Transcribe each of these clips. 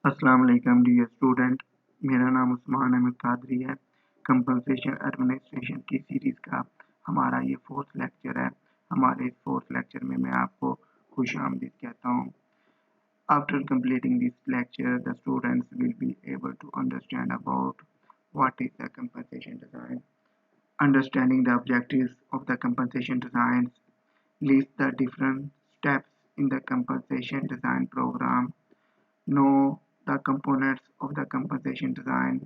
अस्सलाम वालेकुम dear student. मेरा नाम उस्मान अहमद कादरी है। कंपनसेशन एडमिनिस्ट्रेशन की सीरीज़ का हमारा ये फोर्थ लेक्चर है। हमारे इस फोर्थ लेक्चर में मैं आपको खुश आमदीद कहता हूँ। After completing this lecture, the students will be able to understand about what is the compensation design, understanding the objectives of the compensation designs, list the different steps in the compensation design program, know the components of the compensation design,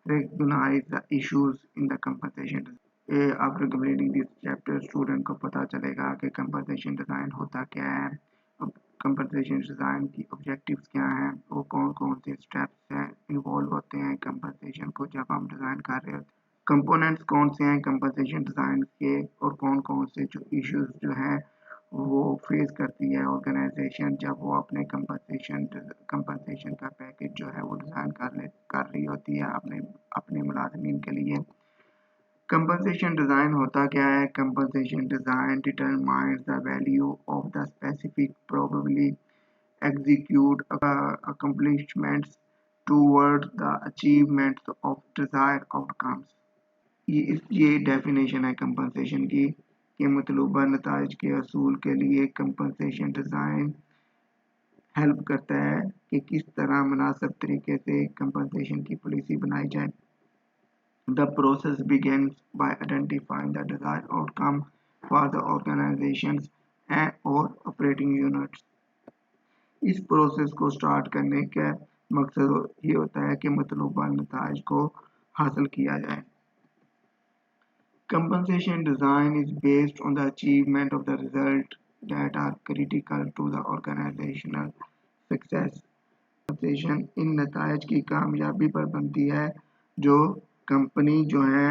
recognize the issues in the compensation design. After completing this chapter, student को पता चलेगा कि compensation design होता क्या है, compensation design की objectives क्या हैं, वो कौन कौन से steps हैं इन्वॉल्व होते हैं compensation को जब हम डिज़ाइन कर रहे होते हैं, कंपोनेंट्स कौन से हैं compensation design के, और कौन कौन से जो issues जो हैं वो फेस करती है ऑर्गेनाइजेशन जब वो अपने कंपनसेशन का पैकेज जो है वो डिज़ाइन कर रही होती है अपने अपने मुलाजमीन के लिए। कंपनसेशन डिज़ाइन होता क्या है? Compensation design determines the value of the specific probably execute accomplishments towards the achievement of desired outcomes। ये डेफिनेशन है कंपनसेशन की कि मतलूबा नताइज के असूल के लिए कंपनसेशन डिज़ाइन हेल्प करता है कि किस तरह मुनासिब तरीके से कंपनसेशन की पॉलिसी बनाई जाए। The process begins bye identifying the desired outcome for the organisations and और ऑपरेटिंग यूनिट्स। इस प्रोसेस को स्टार्ट करने का मकसद ये होता है कि मतलूबा नताइज को हासिल किया जाए। Compensation design is based on the achievement of the results that are critical to the organizational success। Compensation इन नताइज की कामयाबी पर बनती है जो कंपनी जो है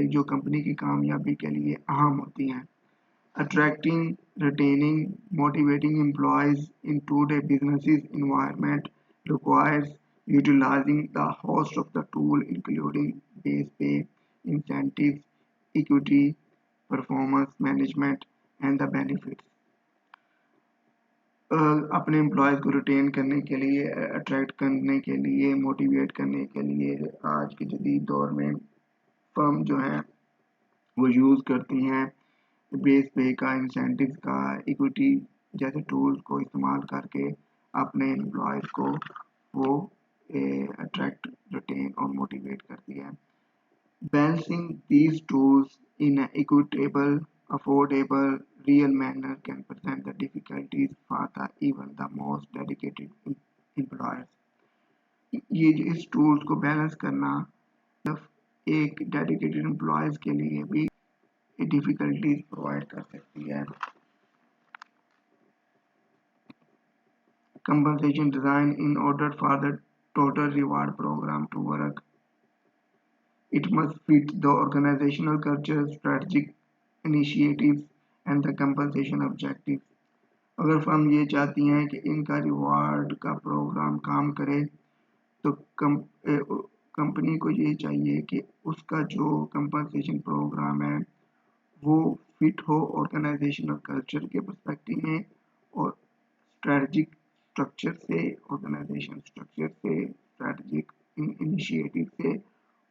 जो कंपनी की कामयाबी के लिए अहम होती हैं। Attracting, retaining, motivating employees in today's business environment requires utilizing the host of the tool including base pay, incentives, equity, performance management and the benefits। अपने एम्प्लॉयज़ को रिटेन करने के लिए, अट्रैक्ट करने के लिए, मोटिवेट करने के लिए आज के जदीद दौर में फर्म जो है वो यूज़ करती हैं बेस पे का, इंसेंटिव का, इक्विटी जैसे टूल्स को इस्तेमाल करके अपने एम्प्लॉयज़ को वो अट्रैक्ट, रिटेन और मोटिवेट करती है। Balancing these tools in an equitable, affordable, real manner can present the difficulties for even the most dedicated employers। ये इस टूल्स को बैलेंस करना एक डेडिकेटेड एम्प्लॉयज़ के लिए भी डिफिकल्टीज प्रोवाइड कर सकती है। Compensation design in order for the total reward program to work, it must fit the organizational culture, strategic initiatives and the compensation objectives। अगर फर्म ये चाहती हैं कि इनका रिवार्ड का प्रोग्राम काम करे तो कंपनी को ये चाहिए कि उसका जो कंपनसेशन प्रोग्राम है वो फिट हो ऑर्गेनाइजेशनल कल्चर के पर्सपेक्टिव में और स्ट्रेटजिक स्ट्रक्चर से, ऑर्गेनाइजेशन स्ट्रक्चर से, स्ट्रेटजिक इनिशिएटिव से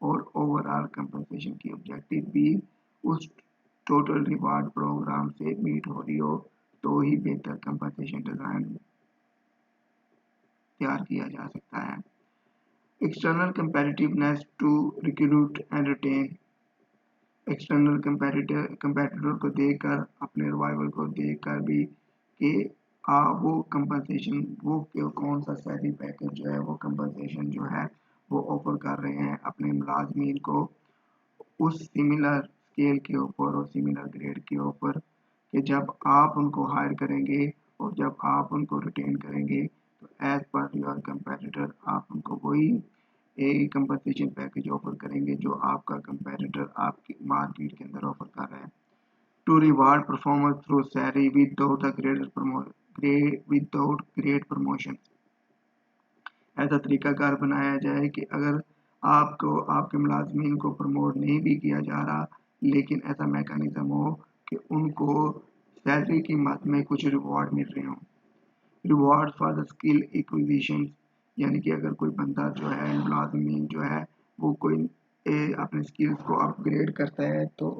और ओवरऑल कंपनसेशन की ऑब्जेक्टिव भी उस टोटल रिवार्ड प्रोग्राम से मीट हो रही हो तो ही बेहतर कंपनसेशन डिज़ाइन तैयार किया जा सकता है। External competitiveness to recruit and retain, external competitor को देखकर, अपने रिवाइवल को देखकर भी कि वो कंपनसेशन कौन सा सैलरी पैकेज जो है वो कंपनसेशन जो है वो ऑफर कर रहे हैं अपने मुलाजमीन को उस सिमिलर स्केल के ऊपर और सिमिलर ग्रेड के ऊपर कि जब आप उनको हायर करेंगे और जब आप उनको रिटेन करेंगे तो एज पर योर कंपैटिटर आप उनको वही एक कंपनसेशन पैकेज ऑफर करेंगे जो आपका कंपैटिटर आपकी मार्केट के अंदर ऑफर कर रहा है। To reward performance through salary without grade promotion, ऐसा तरीकाकार बनाया जाए कि अगर आपको आपके मुलाजमीन को प्रमोट नहीं भी किया जा रहा लेकिन ऐसा मैकेनिज्म हो कि उनको सैलरी की मद में कुछ रिवॉर्ड मिल रहे हों। Reward for the skill acquisition, यानी कि अगर कोई बंदा जो है मुलाजमीन जो है वो कोई अपने स्किल्स को अपग्रेड करता है तो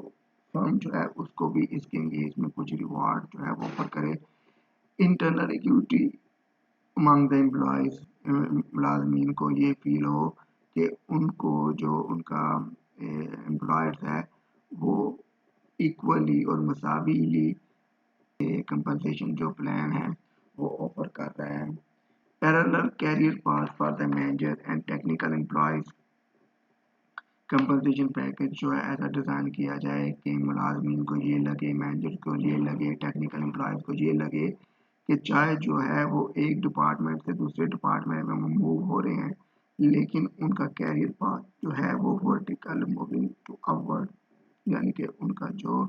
फर्म जो है उसको भी इसके एंगेज में कुछ रिवॉर्ड जो है वो ऑफर करे। Internal equity among the employees, मुलाजमीन को ये फील हो कि उनको जो उनका एम्प्लॉयर्स है वो इक्वली और मसावीली कंपनसेशन जो प्लान है वो ऑफर कर रहा है। Parallel career path for the manager and technical employees, compensation package जो है ऐसा डिज़ाइन किया जाए कि मुलाजमीन को ये लगे, मैनेजर को ये लगे, टेक्निकल एम्प्लॉयज़ को ये लगे कि चाहे जो है वो एक डिपार्टमेंट से दूसरे डिपार्टमेंट में मूव हो रहे हैं लेकिन उनका कैरियर पाथ जो है वो वर्टिकल मूविंग टू अपवर्ड, यानी कि उनका जो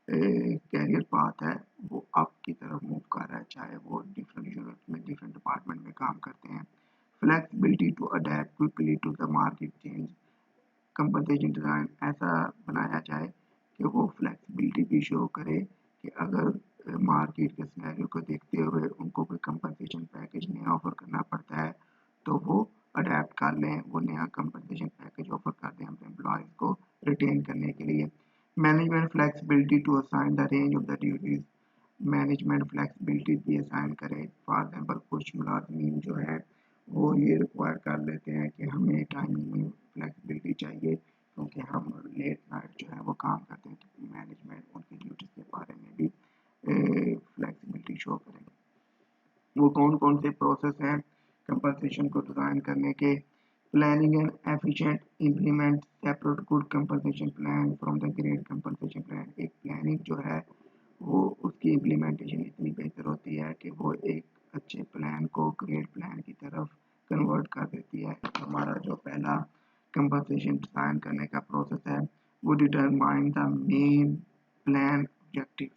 कैरियर पाथ है वो अप की तरफ मूव कर रहा है, चाहे वो डिफरेंट यूनिट में डिफरेंट डिपार्टमेंट में काम करते हैं। Flexibility to adapt quickly to the market change, compensation design ऐसा बनाया जाए कि वो फ्लेक्सिबिलिटी भी शो करे कि अगर मार्केट के सिनेरियो को देखते हुए उनको कोई कंपनसेशन पैकेज नया ऑफर करना पड़ता है तो वो अडेप्ट कर लें, वो नया कंपनसेशन पैकेज ऑफर कर दें अपने एम्प्लॉयज़ को रिटेन करने के लिए। Management flexibility to assign the range of the duties, management flexibility भी असाइन करे। फॉर एग्जाम्पल कुछ मुलाजमीन जो है वो ये रिक्वायर कर लेते हैं कि हमें टाइमिंग में फ्लेक्सिबिलिटी चाहिए क्योंकि हम लेट नाइट जो है वो काम करते हैं, तो मैनेजमेंट उनकी ड्यूटीज़ के बारे में भी फ्लेक्सिबिलिटी शो करेंगे। वो कौन कौन से प्रोसेस हैं कंपनसेशन को डिज़ाइन करने के? Planning and efficient implement separate good compensation plan from the great compensation plan. एक प्लानिंग जो है वो उसकी इम्प्लीमेंटेशन इतनी बेहतर होती है कि वो एक अच्छे प्लान को ग्रेट प्लान की तरफ कन्वर्ट कर देती है। हमारा जो पहला कंपनसेशन डिज़ाइन करने का प्रोसेस है वो determine the main plan objective.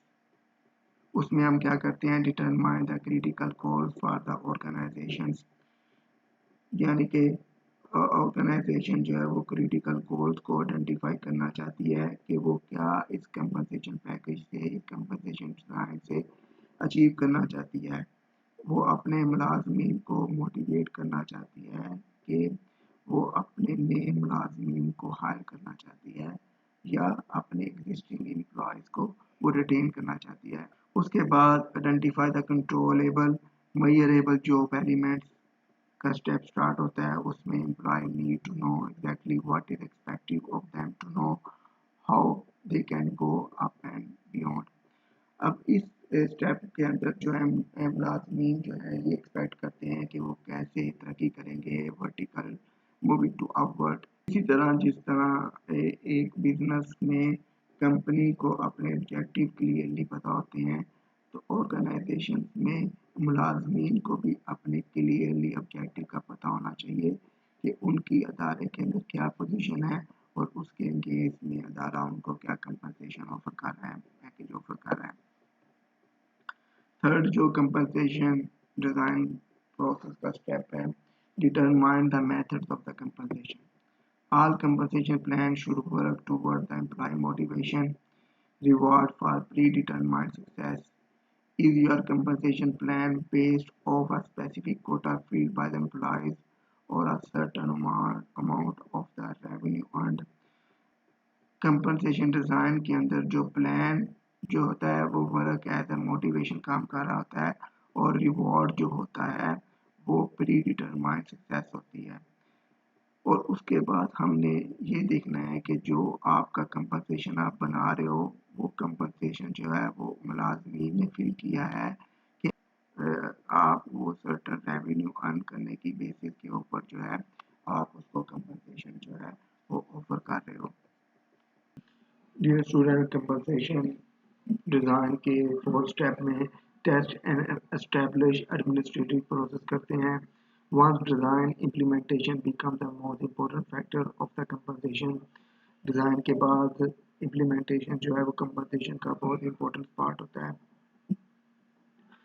उसमें हम क्या करते हैं, determine the critical goals for the organisations, यानी कि ऑर्गेनाइजेशन जो है वो क्रिटिकल गोल्स को आइडेंटिफाई करना चाहती है कि वो क्या इस कंपनसेशन पैकेज से, कंपनसेशन डिज़ाइन से अचीव करना चाहती है। वो अपने मुलाजमीन को मोटिवेट करना चाहती है कि वो अपने नए मुलाजमीन को हायर करना चाहती है या अपने एग्जिस्टिंग एम्प्लॉयज़ को वो रिटेन करना चाहती है। उसके बाद identify the controllable measurable job elements का स्टेप स्टार्ट होता है। उसमें employ need to know exactly what is expected of them to know how they can go up and beyond. अब इस स्टेप के अंदर जो है मुलाजमीन जो है ये एक्सपेक्ट करते हैं कि वो कैसे तरक्की करेंगे वर्टिकल मूविंग टू अपवर्ड। इसी तरह जिस तरह एक बिजनेस में कंपनी को अपने ऑब्जेक्टिव क्लियरली पता होते हैं तो ऑर्गेनाइजेशन में मुलाजमीन को भी अपने क्लियरली ऑब्जेक्टिव का पता होना चाहिए कि उनकी अदारे के अंदर क्या पोजीशन है और उसके एंगेज में अदारा उनको क्या कंपनसेशन ऑफर कर रहा है, पैकेज ऑफर कर रहा है। थर्ड जो कंपनसेशन डिज़ाइन प्रोसेस का स्टेप है, determine the methods of the compensation. All compensation plans should work toward the employee motivation, reward for predetermined success. Is your compensation plan based off a specific quota filled by the employees or a certain amount of the revenue earned? Compensation design के अंदर जो plan जो होता है वो work as a motivation काम कर रहा होता है और रिवॉर्ड जो होता है वो प्री डिटरमाइंड सक्सेस होती है। और उसके बाद हमने ये देखना है कि जो आपका कंपनसेशन आप बना रहे हो वो कंपनसेशन जो है वो मुलाजमीन ने फील किया है कि आप वो सर्टन रेवेन्यू अर्न करने की बेसिस के ऊपर जो है आप उसको कंपनसेशन जो है वो ऑफर कर रहे हो। डियर स्टूडेंट, कंपनसेशन डिज़ाइन के फोर्थ स्टेप में test and establish administrative process करते हैं। Once design implementation become the most important factor of the compensation. Design के बाद इम्प्लीमेंटेशन जो है वो कंपनसेशन का बहुत इंपॉर्टेंट पार्ट होता है।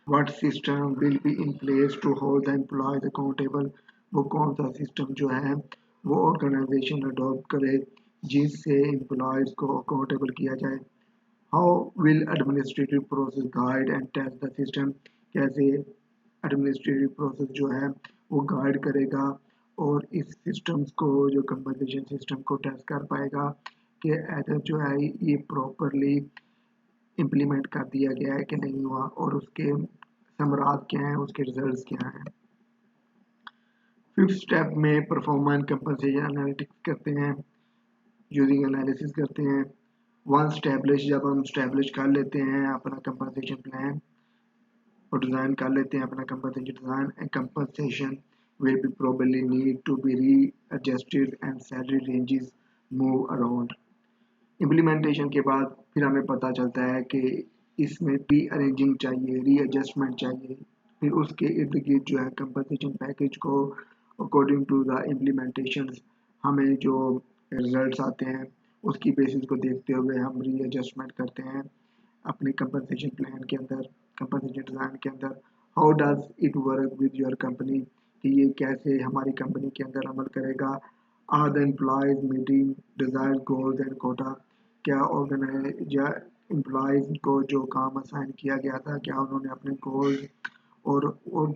What system will be in place to hold the employees accountable, वो कौन सा सिस्टम जो है वो ऑर्गेनाइजेशन अडॉप्ट करे जिससे एम्प्लॉयज को अकाउंटेबल किया जाए। How will administrative process guide and test the system, कैसे एडमिनिस्ट्रेटिव प्रोसेस जो है वो गाइड करेगा और इस सिस्टम्स को, जो कंपनसेशन सिस्टम को टेस्ट कर पाएगा कि एदर जो है ये प्रॉपरली इम्प्लीमेंट कर दिया गया है कि नहीं हुआ, और उसके समरात क्या हैं, उसके रिजल्ट्स क्या हैं। फिफ्थ स्टेप में परफॉर्मेंस कंपनसेशन एनालिटिक्स करते हैं, यूजिंग एनालिसिस करते हैं। वन स्टैब्लिश, जब हम स्टैब्लिश कर लेते हैं अपना कंपनसेशन प्लान और डिज़ाइन कर लेते हैं अपना compensation design, and compensation will be probably need to be readjusted and salary ranges move around। Implementation के बाद फिर हमें पता चलता है कि इसमें री अरेंजिंग चाहिए, रीएडजस्टमेंट चाहिए, फिर उसके इर्द गिर्द जो है कंपनसेशन पैकेज को अकॉर्डिंग टू द इम्प्लीमेंटेशन हमें जो रिजल्ट्स आते हैं उसकी बेसिस को देखते हुए हम रीएडजस्टमेंट करते हैं अपने कंपनसेशन प्लान के अंदर, कंपनसेशन डिज़ाइन के अंदर। How does it work with your company, कि ये कैसे हमारी कंपनी के अंदर अमल करेगा। Are the employees meeting desired goals and quota, क्या ऑर्गेनाइज या एम्प्लॉयज को जो काम असाइन किया गया था, क्या उन्होंने अपने गोल्स और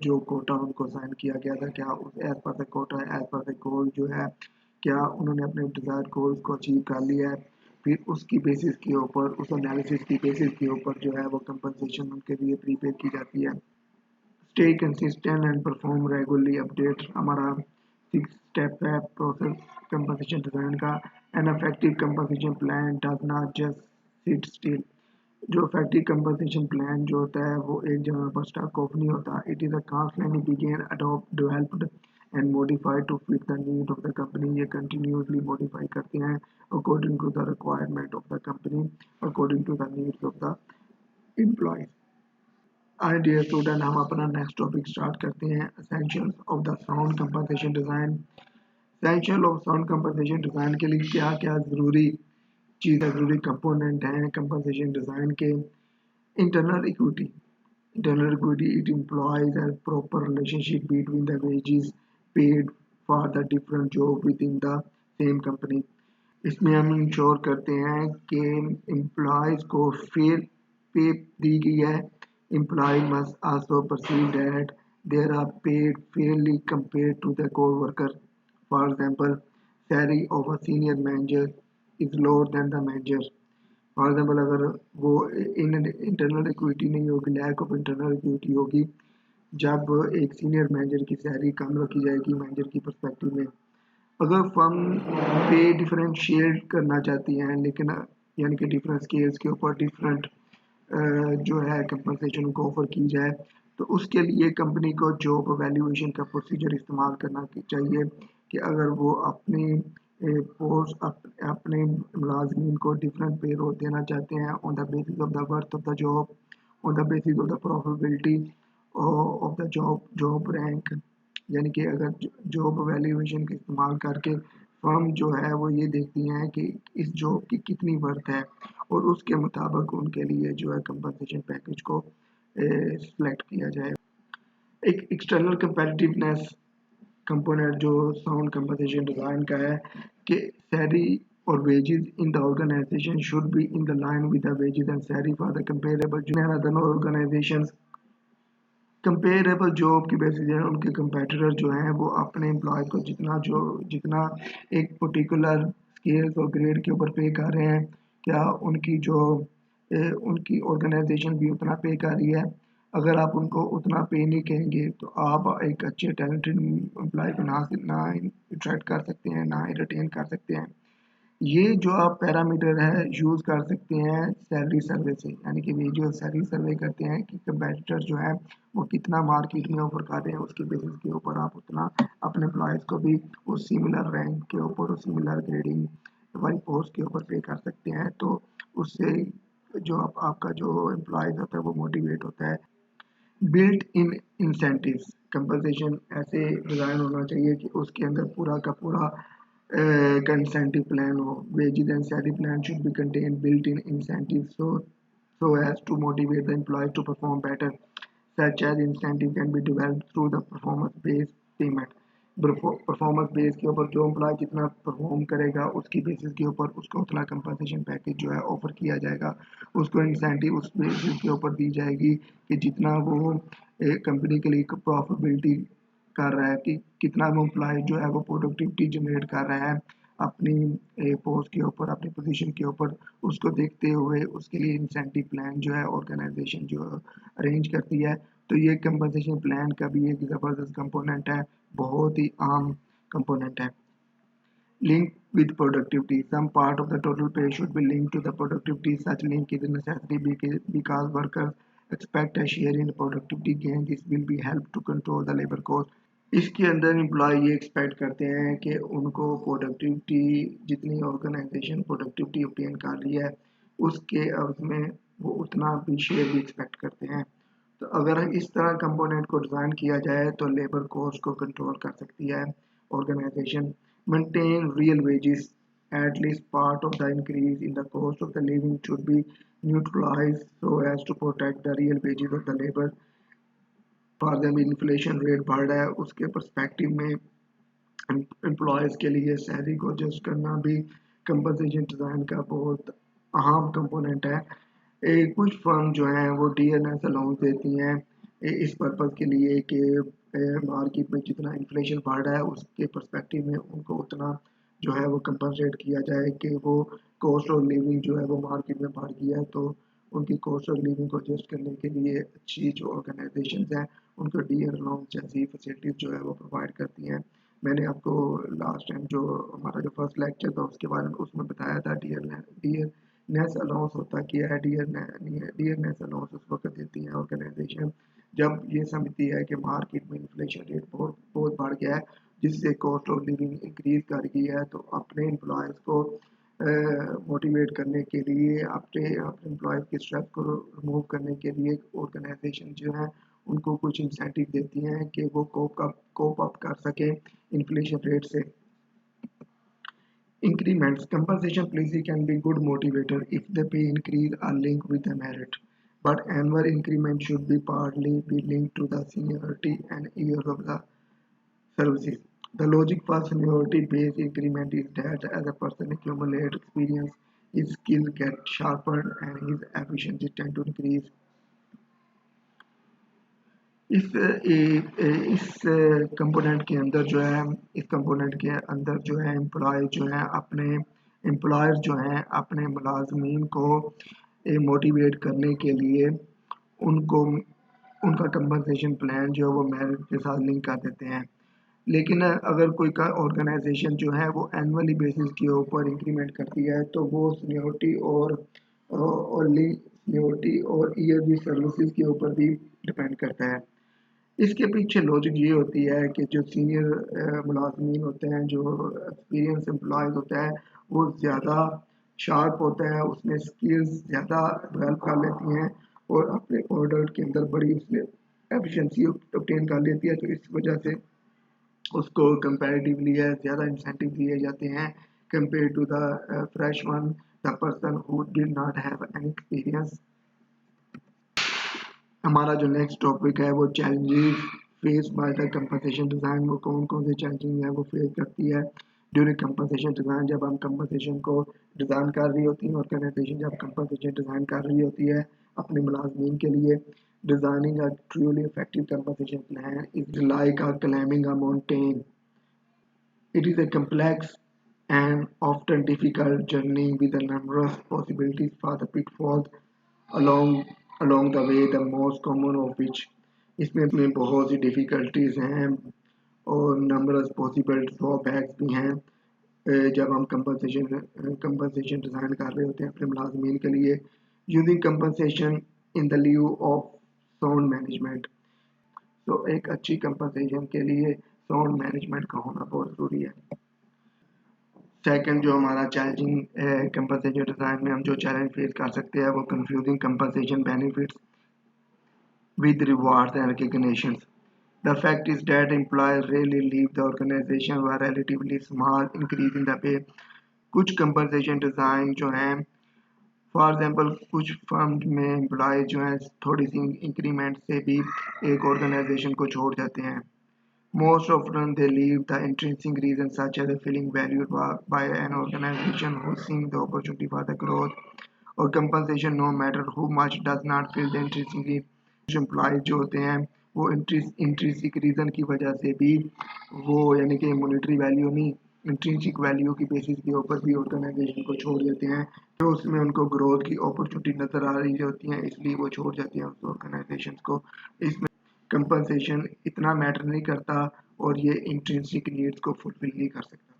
जो कोटा उनको असाइन किया गया था, क्या as per the quota as per the goal जो है, क्या उन्होंने अपने डिजायर्ड गोल्स को अचीव कर लिया है। फिर उसकी बेसिस के ऊपर, उस एनालिसिस की बेसिस के ऊपर जो है वो कंपनसेशन उनके लिए प्रीपेड की जाती है। Stay consistent and perform regularly update हमारा सिक्स स्टेप है प्रोसेस कंपनसेशन डिजाइन का। An effective compensation plan does not just sit still, जो इफेक्टिव कंपनसेशन प्लान जो होता है वो एक जगह पर स्टक ऑफ नहीं होता। It is a constantly begin adopt developed and modified to fit the need of the company, ये कंटिन्यूसली मॉडिफाई करते हैं according to the requirement of the company, according to the needs of the employ. आए dear student, हम अपना next topic start करते हैं, essentials of the sound compensation design. Essential of sound compensation design के लिए क्या क्या ज़रूरी चीज़ें, ज़रूरी कंपोनेंट हैं कंपनसेशन डिज़ाइन के। Internal equity, internal equity, it implies a proper relationship between the wages paid for the different job within the same company। इसमें हम इंश्योर करते हैं कि एम्प्लॉयज़ को फेयर पे दी गई है। Employ must also perceive that they are paid fairly compared to the co-worker। For example, salary of a senior manager is lower than the manager. For example, अगर वो इंटरनल इक्विटी नहीं होगी, lack of internal equity होगी, जब एक senior manager की salary कम रखी जाएगी मैनेजर की पर्सपेक्टिव में। अगर फर्म पे डिफरेंशिएट करना चाहती हैं, लेकिन यानी कि डिफरेंट स्केल्स के ऊपर डिफरेंट जो है कंपनसेशन को ऑफर की जाए, तो उसके लिए कंपनी को जॉब वैल्यूएशन का प्रोसीजर इस्तेमाल करना चाहिए कि अगर वो अपनी पोस्ट अपने मुलाजमीन को डिफरेंट पे रोल देना चाहते हैं on the basis of the worth of the job, on the basis of the profitability of the job rank, यानी कि अगर जॉब वैल्यूएशन का इस्तेमाल करके फर्म जो है वो ये देखती हैं कि इस जॉब की कितनी वर्थ है, और उसके मुताबिक उनके लिए जो है कंपनसेशन पैकेज को सिलेक्ट किया जाए। एक एक्सटर्नल कंपेटिटिवनेस कंपोनेंट जो साउंड कंपनसेशन डिज़ाइन का है कि सैलरी और wages in the organisation should be in the line with the wages and salary for the comparable other organisations. Comparable job की बेसिस पे उनके कंपेटिटर जो हैं वो अपने एम्प्लॉय को जितना एक पर्टिकुलर स्केल्स और ग्रेड के ऊपर पे कर रहे हैं, क्या उनकी ऑर्गेनाइजेशन भी उतना पे कर रही है। अगर आप उनको उतना पे नहीं करेंगे तो आप एक अच्छे टैलेंटेड एम्प्लॉय को ना अट्रैक्ट कर सकते हैं, ना ही रिटेन कर सकते हैं। ये जो आप पैरामीटर है यूज़ कर सकते हैं सैलरी सर्वे से, यानी कि ये जो सैलरी सर्वे करते हैं कि कंपेटिटर जो है वो कितना मार्केट में ऑफर कर रहे हैं, उसके बेसिस के ऊपर आप उतना अपने एम्प्लॉयज़ को भी उस सिमिलर रैंक के ऊपर, उस सिमिलर ग्रेडिंग वाली पोस्ट के ऊपर पे कर सकते हैं। तो उससे जो आपका जो एम्प्लॉयज़ होता है वो मोटिवेट होता है। बिल्ट इन इंसेंटिव्स, कंपनसेशन ऐसे डिज़ाइन होना चाहिए कि उसके अंदर पूरा का पूरा incentive plan हो। Wages and salary plan should be contain built-in incentives so as to motivate the employees to perform better. Such as incentive can be developed through the performance-based payment। Performance base के ऊपर जो employ जितना perform करेगा उसकी basis के ऊपर उसको उतना कंपनसेशन पैकेज जो है ऑफर किया जाएगा। उसको इंसेंटिव उस बेसिस के ऊपर दी जाएगी कि जितना वो कंपनी के लिए प्रॉफिटेबिलिटी कर रहा है कि कितना वो एम्प्लॉय जो है वो प्रोडक्टिविटी जनरेट कर रहा है अपनी पोस्ट के ऊपर, अपनी पोजीशन के ऊपर। उसको देखते हुए उसके लिए इंसेंटिव प्लान जो है ऑर्गेनाइजेशन जो अरेंज करती है। तो ये कंपनसेशन प्लान का भी एक ज़बरदस्त कंपोनेंट है, बहुत ही आम कंपोनेंट है। Link with productivity. Some part of the total pay should be linked to the productivity. Such link is a necessity because workers expect a share in productivity gain. This will be help to control the labor cost. इसके अंदर employ ये expect करते हैं कि उनको productivity, जितनी organisation productivity obtain कर रही है उसके उसमें वो उतना भी शेयर भी एक्सपेक्ट करते हैं। तो अगर इस तरह कंपोनेंट को डिज़ाइन किया जाए तो लेबर कॉस्ट को कंट्रोल कर सकती है organisation. Maintain real wages, at least part of the increase in the cost of the living should be neutralized so as to protect the real wages of the labor। For example inflation rate बढ़ रहा है, उसके perspective में employees के लिए salary को adjust करना भी कंपनसेशन डिज़ाइन का बहुत अहम कंपोनेंट है। कुछ फर्म जो हैं वो डीएनएस अलाउंस देती हैं इस पर्पज़ के लिए कि मार्केट में जितना इन्फ्लेशन बढ़ रहा है उसके पर्सपेक्टिव में उनको उतना जो है वो कंपनसेट किया जाए कि वो कॉस्ट ऑफ लिविंग जो है वो मार्केट में बढ़ गया है, तो उनकी कॉस्ट ऑफ लिविंग को एडजस्ट करने के लिए अच्छी जो ऑर्गेनाइजेशंस हैं उनको डीएन अलाउंस जैसी फैसिलिटीज़ जो है वो प्रोवाइड करती हैं। मैंने आपको लास्ट टाइम जो हमारा जो फर्स्ट लेक्चर था उसके बारे में उसमें बताया था डीएनएस अलाउंस होता क्या है। डीएनएस अलाउंस उस वक्त देती है ऑर्गेनाइजेशन जब ये समझती है कि मार्केट में इन्फ्लेशन रेट बहुत बहुत बढ़ गया है जिससे कॉस्ट ऑफ लिविंग इंक्रीज कर गई है। तो अपने एम्प्लॉयज़ को मोटिवेट करने के लिए, अपने अपने एम्प्लॉयज़ के स्ट्रेस को रिमूव करने के लिए ऑर्गेनाइजेशन जो है उनको कुछ इंसेंटिव देती हैं कि वो कोप अप कर सकें इन्फ्लेशन रेट से। Increments. Compensation policy can be good motivator if the pay increase are linked with the merit, but annual increment should be partly be linked to the seniority and years of the services. The logic for seniority-based increment is that as a person accumulates experience, his skills get sharpened and his efficiency tend to increase। इस component के अंदर जो है इस component के अंदर जो है एम्प्लॉय जो है अपने एम्प्लॉयर जो हैं अपने मुलाजमीन को मोटिवेट करने के लिए उनको उनका कंपनसेशन प्लान जो है वो मेरिट के साथ लिंक कर देते हैं। लेकिन अगर कोई का ऑर्गेनाइजेशन जो है वो एनुअली बेसिस के ऊपर इंक्रीमेंट करती है तो वो सीनियोरिटी और ईयर सर्विसेज के ऊपर भी डिपेंड करता है। इसके पीछे लॉजिक ये होती है कि जो सीनियर मुलाजमीन होते हैं, जो एक्सपीरियंस एम्प्लॉयज़ होता है वो ज़्यादा शार्प होता है, उसमें स्किल्स ज़्यादा डेवलप कर लेती हैं और अपने ऑर्डर के अंदर बड़ी उसमें एफिशिएंसी ऑब्टेन कर लेती है। तो इस वजह से उसको कंपैरेटिवली ज़्यादा इंसेंटिव दिए जाते हैं compare to the fresh one, the person who did not have any experience. हमारा जो नेक्स्ट टॉपिक है वो challenges face by the compensation design. वो कौन कौन से चैलेंजेस हैं वो फेस करती है ड्यूरिंग कंपनसेशन डिज़ाइन। जब हम कंपनसेशन को डिज़ाइन कर रही होती है ऑर्गेनाइजेशन, जब कंपनसेशन डिज़ाइन कर रही होती है अपने मुलाजमीन के लिए, designing a truly effective compensation plan is like climbing a mountain. It is a complex and often difficult journey with a numerous possibilities for the pitfalls along along the way, the most common of which इसमें बहुत सी difficulties हैं और numbers possible drawbacks भी हैं जब हम compensation design कर रहे होते हैं अपने मुलाजमीन के लिए। Using compensation in the लिeu of sound management. तो एक अच्छी कंपनसेशन के लिए साउंड मैनेजमेंट का होना बहुत ज़रूरी है। सेकंड जो हमारा चैलेंजिंग कंपनसेशन डिज़ाइन में हम जो चैलेंज फेस कर सकते हैं वो confusing compensation benefits with rewards and recognitions. The fact is that employees rarely leave the organization with a relatively small increase in the pay. कुछ compensation design जो हैं, for example कुछ firm में employee जो हैं थोड़ी सी increment से भी एक organization को छोड़ जाते हैं। Most often they leave the intrinsic reasons such as feeling valued by an organization who seeing the opportunity for the growth or compensation no matter how much does not feel the intrinsic need। Employ जो होते हैं वो intrinsic reason की वजह से भी वो यानी कि मॉनेटरी वैल्यू नहीं, इंट्रिंसिक वैल्यू की बेसिस के ऊपर भी ऑर्गेनाइजेशन को छोड़ देते हैं, तो उसमें उनको ग्रोथ की अपॉर्चुनिटी नज़र आ रही होती है, इसलिए वो छोड़ जाती हैं उस ऑर्गेनाइजेशन को। इसमें कंपनसेशन इतना मैटर नहीं करता और ये इंट्रिंसिक नीड्स को फुलफिल नहीं कर सकता।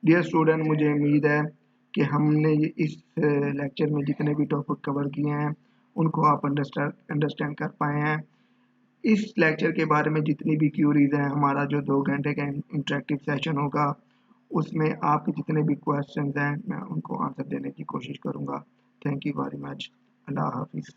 डियर स्टूडेंट, मुझे उम्मीद है कि हमने इस लेक्चर में जितने भी टॉपिक कवर किए हैं उनको आप अंडरस्टैंड कर पाए हैं। इस लेक्चर के बारे में जितनी भी क्यूरीज हैं, हमारा जो 2 घंटे का इंटरेक्टिव सेशन होगा उसमें आपके जितने भी क्वेश्चंस हैं मैं उनको आंसर देने की कोशिश करूंगा। Thank you very much. अल्लाह हाफिज़।